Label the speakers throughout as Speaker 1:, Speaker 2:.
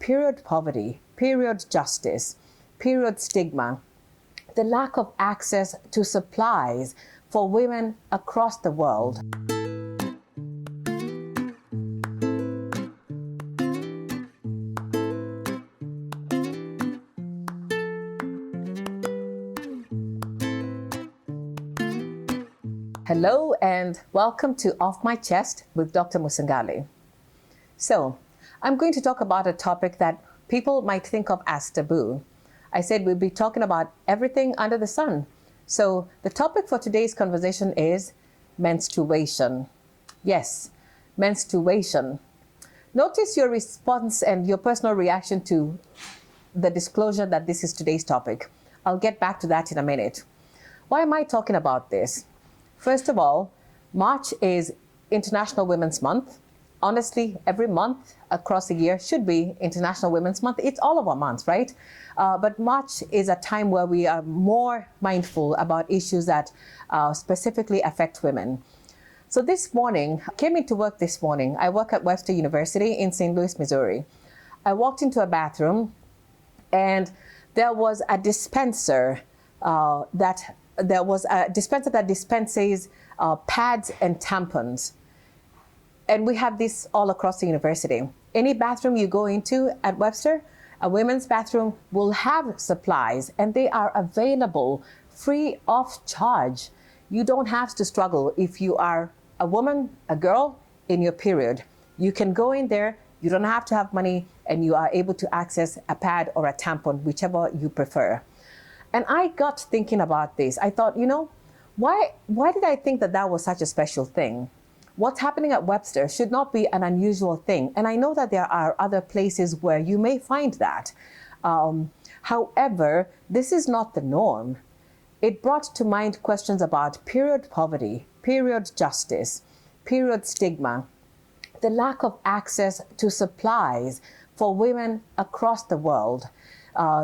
Speaker 1: period poverty, period justice, period stigma, the lack of access to supplies for women across the world. Hello and welcome to Off My Chest with Dr. Musangali. So, I'm going to talk about a topic that people might think of as taboo. I said we'd be talking about everything under the sun. So, the topic for today's conversation is menstruation. Yes, menstruation. Notice your response and your personal reaction to the disclosure that this is today's topic. I'll get back to that in a minute. Why am I talking about this? First of all, March is International Women's Month. Honestly, every month across the year should be International Women's Month. It's all of our months, right? But March is a time where we are more mindful about issues that specifically affect women. So this morning, I came into work this morning. I work at Webster University in St. Louis, Missouri. I walked into a bathroom and there was a dispenser that dispenses pads and tampons. And we have this all across the university. Any bathroom you go into at Webster, a women's bathroom will have supplies and they are available free of charge. You don't have to struggle if you are a woman, a girl in your period. You can go in there, you don't have to have money, and you are able to access a pad or a tampon, whichever you prefer. And I got thinking about this. I thought, why did I think that was such a special thing? What's happening at Webster should not be an unusual thing. And I know that there are other places where you may find that. However, this is not the norm. It brought to mind questions about period poverty, period justice, period stigma, the lack of access to supplies for women across the world.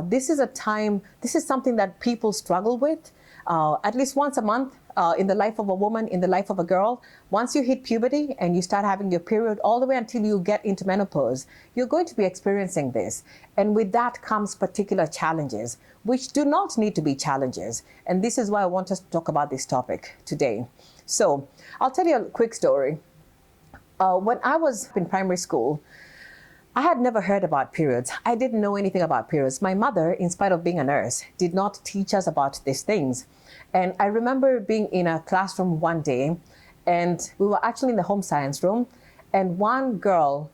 Speaker 1: This is something that people struggle with at least once a month in the life of a woman, in the life of a girl. Once you hit puberty and you start having your period all the way until you get into menopause, you're going to be experiencing this. And with that comes particular challenges, which do not need to be challenges. And this is why I want us to talk about this topic today. So I'll tell you a quick story. When I was in primary school, I had never heard about periods. I didn't know anything about periods. My mother, in spite of being a nurse, did not teach us about these things. And I remember being in a classroom one day, and we were actually in the home science room, and one girl,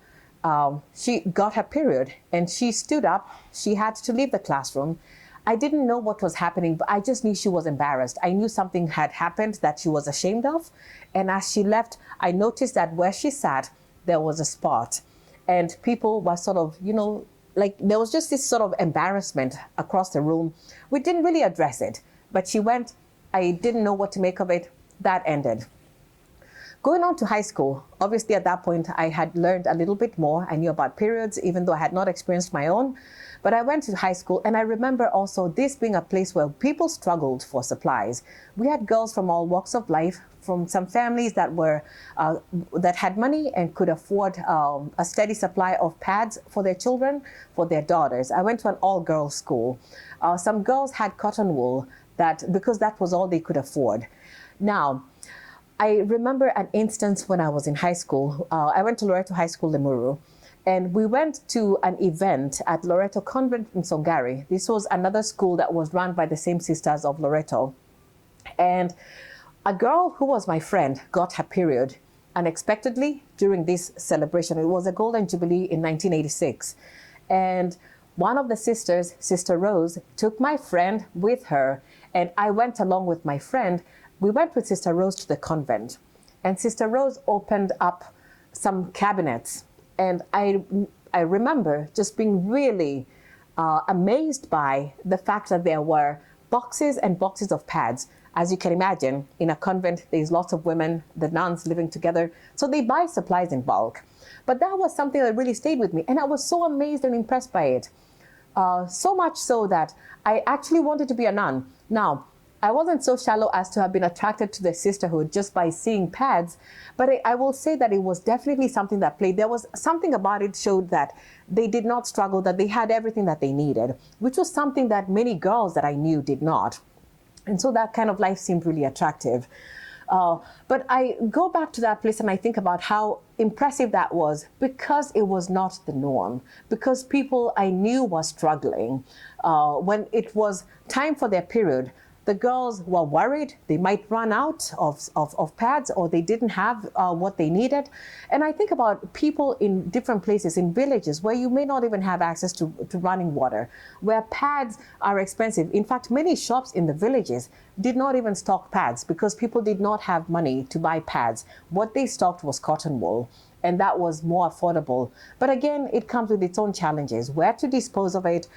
Speaker 1: she got her period, and she stood up. She had to leave the classroom. I didn't know what was happening, but I just knew she was embarrassed. I knew something had happened that she was ashamed of. And as she left, I noticed that where she sat, there was a spot. And people were sort of, there was just this sort of embarrassment across the room. We didn't really address it, but she went. I didn't know what to make of it. That ended. Going on to high school, obviously at that point, I had learned a little bit more. I knew about periods, even though I had not experienced my own. But I went to high school, and I remember also this being a place where people struggled for supplies. We had girls from all walks of life, from some families that had money and could afford a steady supply of pads for their children, for their daughters. I went to an all-girls school. Some girls had cotton wool because that was all they could afford. Now, I remember an instance when I was in high school. I went to Loreto High School, Limuru, and we went to an event at Loreto Convent in Songari. This was another school that was run by the same sisters of Loreto. And a girl who was my friend got her period unexpectedly during this celebration. It was a Golden Jubilee in 1986. And one of the sisters, Sister Rose, took my friend with her, and I went along with my friend. We went with Sister Rose to the convent, and Sister Rose opened up some cabinets. And I remember just being really amazed by the fact that there were boxes and boxes of pads. As you can imagine, in a convent, there's lots of women, the nuns living together. So they buy supplies in bulk. But that was something that really stayed with me. And I was so amazed and impressed by it. So much so that I actually wanted to be a nun. Now, I wasn't so shallow as to have been attracted to the sisterhood just by seeing pads, but I will say that it was definitely something that played. There was something about it showed that they did not struggle, that they had everything that they needed, which was something that many girls that I knew did not. And so that kind of life seemed really attractive. But I go back to that place and I think about how impressive that was because it was not the norm, because people I knew were struggling. When it was time for their period, the girls were worried they might run out of pads, or they didn't have what they needed. And I think about people in different places, in villages where you may not even have access to running water, where pads are expensive. In fact, many shops in the villages did not even stock pads because people did not have money to buy pads. What they stocked was cotton wool, and that was more affordable. But again, it comes with its own challenges. Where to dispose of it?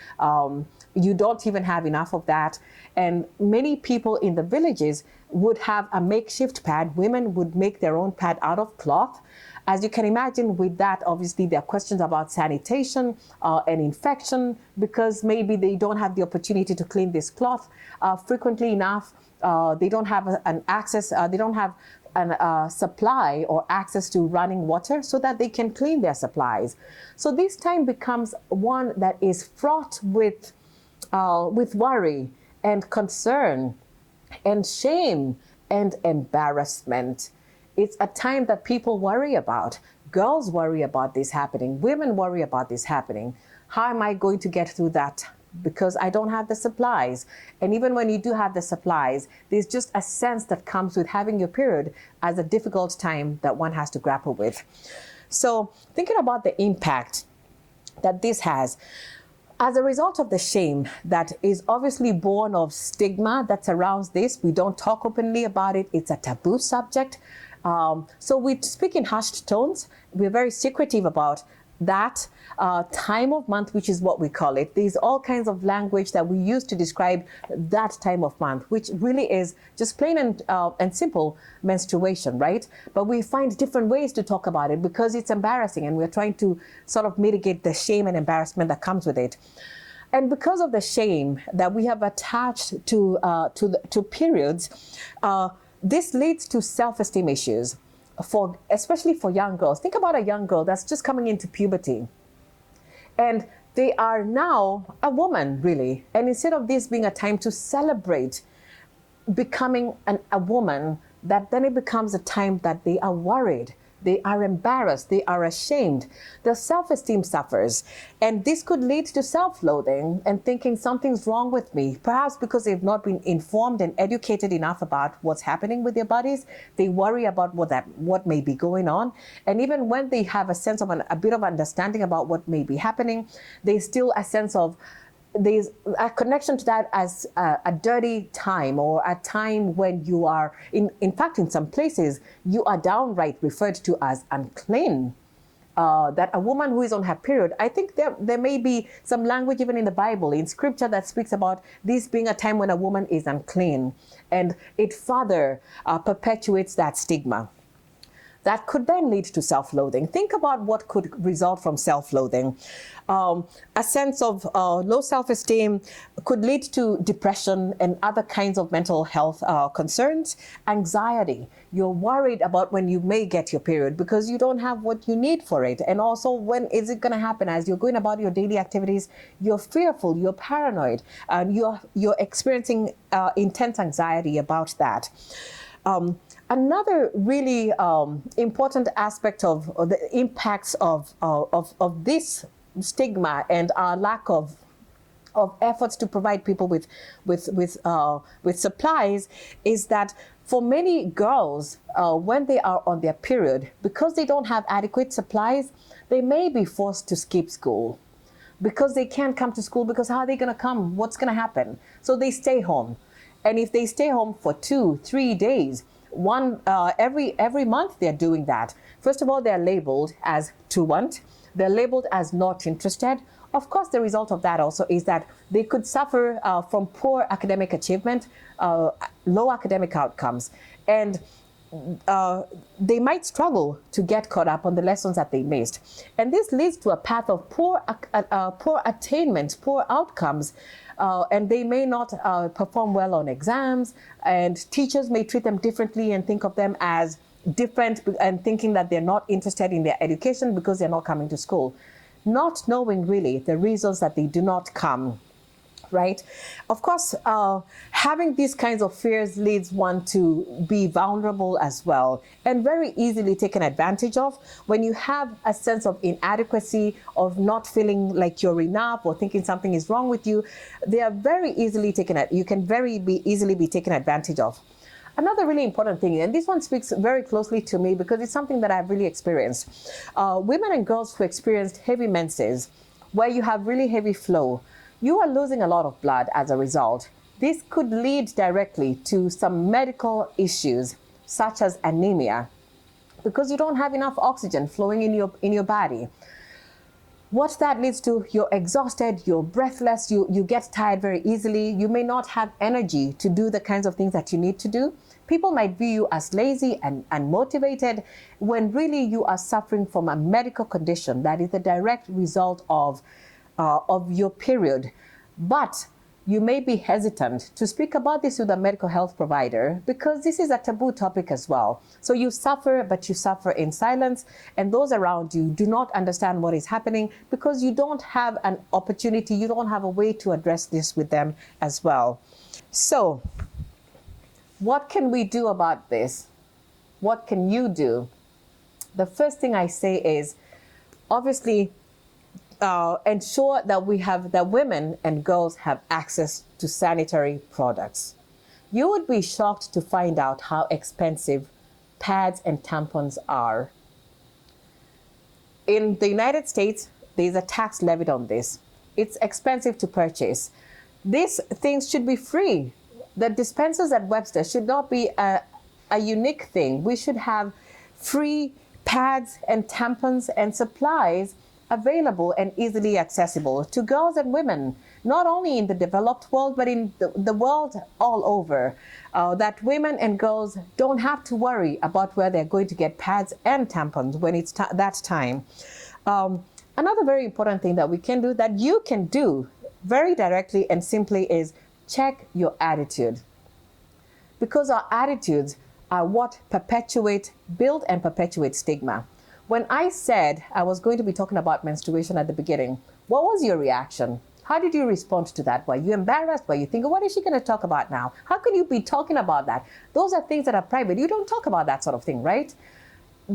Speaker 1: You don't even have enough of that. And many people in the villages would have a makeshift pad. Women would make their own pad out of cloth. As you can imagine, with that, obviously, there are questions about sanitation and infection, because maybe they don't have the opportunity to clean this cloth frequently enough. They don't have an access, they don't have a supply or access to running water so that they can clean their supplies. So this time becomes one that is fraught with worry and concern and shame and embarrassment. It's a time that people worry about. Girls worry about this happening. Women worry about this happening. How am I going to get through that? Because I don't have the supplies. And even when you do have the supplies, there's just a sense that comes with having your period as a difficult time that one has to grapple with. So thinking about the impact that this has, as a result of the shame that is obviously born of stigma that surrounds this, we don't talk openly about it. It's a taboo subject. So we speak in hushed tones. We're very secretive about that time of month, which is what we call it. There's all kinds of language that we use to describe that time of month, which really is just plain and simple menstruation, right? But we find different ways to talk about it because it's embarrassing, and we're trying to sort of mitigate the shame and embarrassment that comes with it. And because of the shame that we have attached to periods, this leads to self-esteem issues, especially for young girls. Think about a young girl that's just coming into puberty, and they are now a woman, really. And instead of this being a time to celebrate becoming a woman, that then it becomes a time that they are worried, they are embarrassed, they are ashamed. Their self-esteem suffers. And this could lead to self-loathing and thinking something's wrong with me, perhaps because they've not been informed and educated enough about what's happening with their bodies. They worry about what may be going on. And even when they have a sense of a bit of understanding about what may be happening, there's still a sense of, there's a connection to that as a dirty time, or a time when you are, in fact, in some places, you are downright referred to as unclean. That a woman who is on her period, I think there may be some language even in the Bible, in scripture, that speaks about this being a time when a woman is unclean. And it further perpetuates that stigma. That could then lead to self-loathing. Think about what could result from self-loathing. A sense of low self-esteem could lead to depression and other kinds of mental health concerns. Anxiety. You're worried about when you may get your period because you don't have what you need for it. And also, when is it going to happen? As you're going about your daily activities, you're fearful, you're paranoid, and you're experiencing intense anxiety about that. Another really important aspect of the impacts of this stigma and our lack of efforts to provide people with supplies is that for many girls, when they are on their period, because they don't have adequate supplies, they may be forced to skip school because they can't come to school, because how are they going to come? What's going to happen? So they stay home. And if they stay home for 2-3 days, every month they're doing that. First of all, they're labeled as truant. They're labeled as not interested. Of course, the result of that also is that they could suffer from poor academic achievement, low academic outcomes, and they might struggle to get caught up on the lessons that they missed. And this leads to a path of poor attainment, poor outcomes, and they may not perform well on exams, and teachers may treat them differently and think of them as different and thinking that they're not interested in their education because they're not coming to school, not knowing really the reasons that they do not come. Right? Of course, having these kinds of fears leads one to be vulnerable as well and very easily taken advantage of. When you have a sense of inadequacy, of not feeling like you're enough or thinking something is wrong with you, they are very easily taken at, you can easily be taken advantage of. Another really important thing, and this one speaks very closely to me because it's something that I've really experienced. Women and girls who experienced heavy menses, where you have really heavy flow, you are losing a lot of blood as a result. This could lead directly to some medical issues, such as anemia, because you don't have enough oxygen flowing in your body. What that leads to, you're exhausted, you're breathless, you get tired very easily, you may not have energy to do the kinds of things that you need to do. People might view you as lazy and unmotivated when really you are suffering from a medical condition that is the direct result of your period. But you may be hesitant to speak about this with a medical health provider because this is a taboo topic as well. So you suffer, but you suffer in silence, and those around you do not understand what is happening because you don't have an opportunity, you don't have a way to address this with them as well. So what can we do about this? What can you do? The first thing I say is, obviously, ensure that women and girls have access to sanitary products. You would be shocked to find out how expensive pads and tampons are. In the United States, there's a tax levied on this. It's expensive to purchase. These things should be free. The dispensers at Webster should not be a unique thing. We should have free pads and tampons and supplies available and easily accessible to girls and women, not only in the developed world, but in the world all over, that women and girls don't have to worry about where they're going to get pads and tampons when it's that time. Another very important thing that we can do, that you can do very directly and simply, is check your attitude. Because our attitudes are what build and perpetuate stigma. When I said I was going to be talking about menstruation at the beginning, what was your reaction? How did you respond to that? Were you embarrassed? Were you thinking, what is she going to talk about now? How can you be talking about that? Those are things that are private. You don't talk about that sort of thing, right?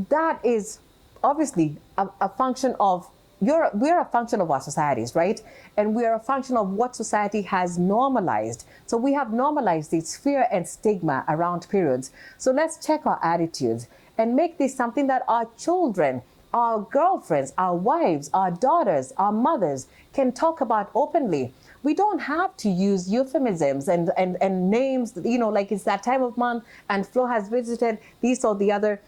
Speaker 1: That is obviously a function of, we're a function of our societies, right? And we are a function of what society has normalized. So we have normalized this fear and stigma around periods. So let's check our attitudes and make this something that our children, our girlfriends, our wives, our daughters, our mothers can talk about openly. We don't have to use euphemisms and names, like it's that time of month and Flo has visited this or the other.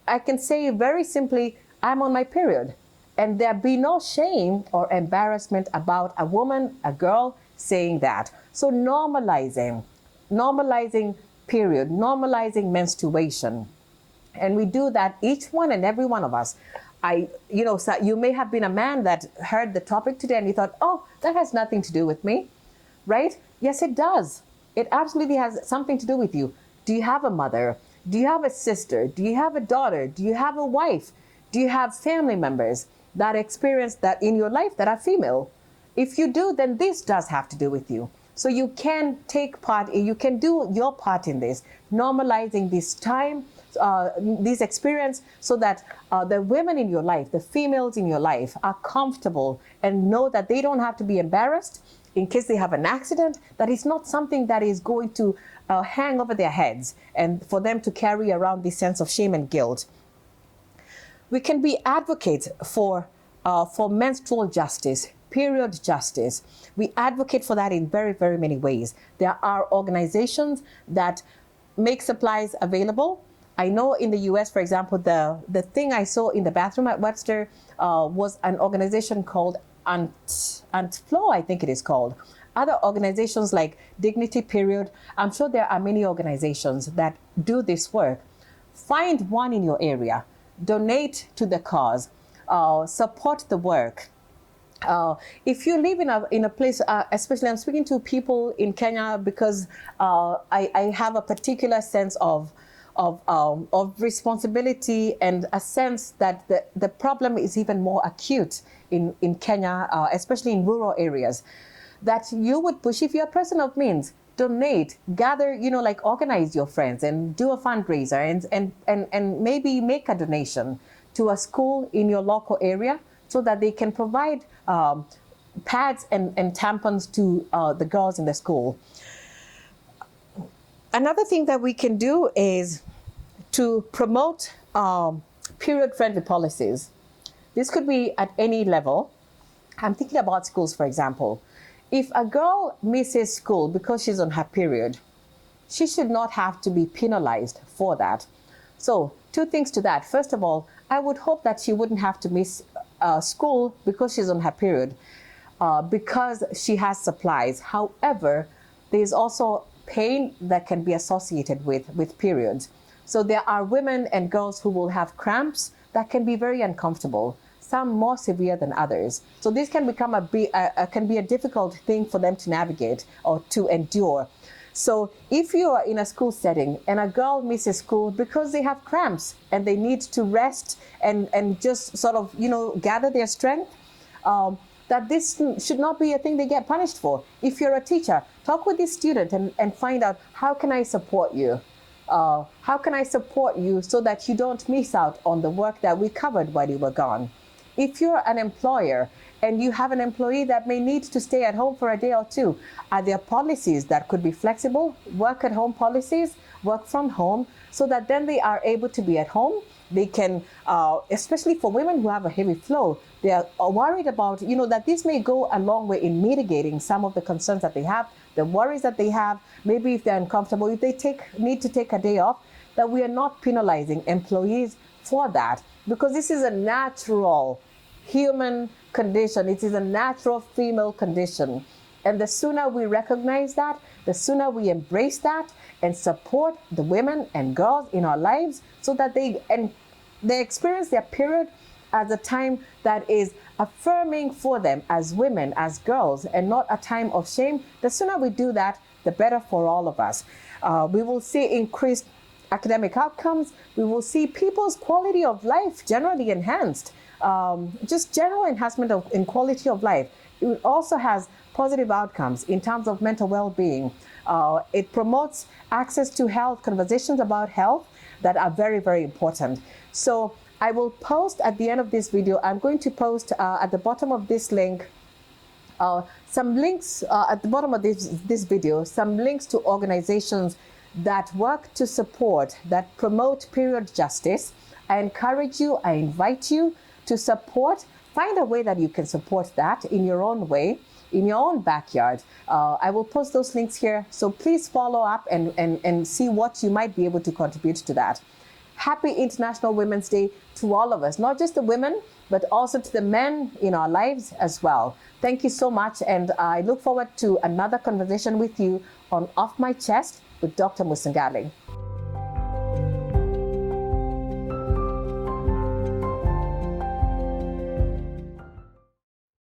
Speaker 1: I can say very simply, I'm on my period. And there be no shame or embarrassment about a woman, a girl saying that. So normalizing period, normalizing menstruation. And we do that, each one and every one of us. So you may have been a man that heard the topic today and you thought, oh, that has nothing to do with me, right? Yes, it does. It absolutely has something to do with you. Do you have a mother? Do you have a sister? Do you have a daughter? Do you have a wife? Do you have family members that experience that in your life that are female? If you do, then this does have to do with you. So you can take part, you can do your part in this, normalizing this time, this experience, so that the women in your life, the females in your life, are comfortable and know that they don't have to be embarrassed in case they have an accident, that it's not something that is going to hang over their heads and for them to carry around this sense of shame and guilt. We can be advocates for menstrual justice, period justice. We advocate for that in very, very many ways. There are organizations that make supplies available. I know in the US, for example, the thing I saw in the bathroom at Webster was an organization called Flo, I think it is called. Other organizations like Dignity Period. I'm sure there are many organizations that do this work. Find one in your area. Donate to the cause. Support the work. If you live in a place, especially I'm speaking to people in Kenya because I have a particular sense of responsibility and a sense that the problem is even more acute in Kenya, especially in rural areas, that you would push, if you're a person of means, donate, gather, like organize your friends and do a fundraiser and maybe make a donation to a school in your local area so that they can provide pads and tampons to the girls in the school. Another thing that we can do is to promote period-friendly policies. This could be at any level. I'm thinking about schools, for example. If a girl misses school because she's on her period, she should not have to be penalized for that. So, two things to that. First of all, I would hope that she wouldn't have to miss school because she's on her period, because she has supplies. However, there's also pain that can be associated with periods. So there are women and girls who will have cramps that can be very uncomfortable, some more severe than others. So this can become can be a difficult thing for them to navigate or to endure. So if you are in a school setting and a girl misses school because they have cramps and they need to rest and just sort of, gather their strength, that this should not be a thing they get punished for. If you're a teacher, talk with this student and find out, how can I support you? How can I support you so that you don't miss out on the work that we covered while you were gone? If you're an employer and you have an employee that may need to stay at home for a day or two, are there policies that could be flexible, work at home policies, work from home, so that then they are able to be at home? They can, especially for women who have a heavy flow, they are worried about, that this may go a long way in mitigating some of the concerns that they have, the worries that they have, maybe if they're uncomfortable, if they need to take a day off, that we are not penalizing employees for that, because this is a natural human condition. It is a natural female condition. And the sooner we recognize that, the sooner we embrace that and support the women and girls in our lives so that they experience their period as a time that is affirming for them as women, as girls, and not a time of shame. The sooner we do that, the better for all of us. We will see increased academic outcomes. We will see people's quality of life generally enhanced. Just general enhancement in quality of life. It also has positive outcomes in terms of mental well-being. It promotes access to health, conversations about health that are very, very important. So I will post at the end of this video, I'm going to post at the bottom of this link, some links at the bottom of this video, some links to organizations that work to support, that promote period justice. I encourage you, I invite you to support, find a way that you can support that in your own way, in your own backyard. I will post those links here, so please follow up and see what you might be able to contribute to that. Happy International Women's Day to all of us, not just the women, but also to the men in our lives as well. Thank you so much, and I look forward to another conversation with you on Off My Chest with Dr. Musangali.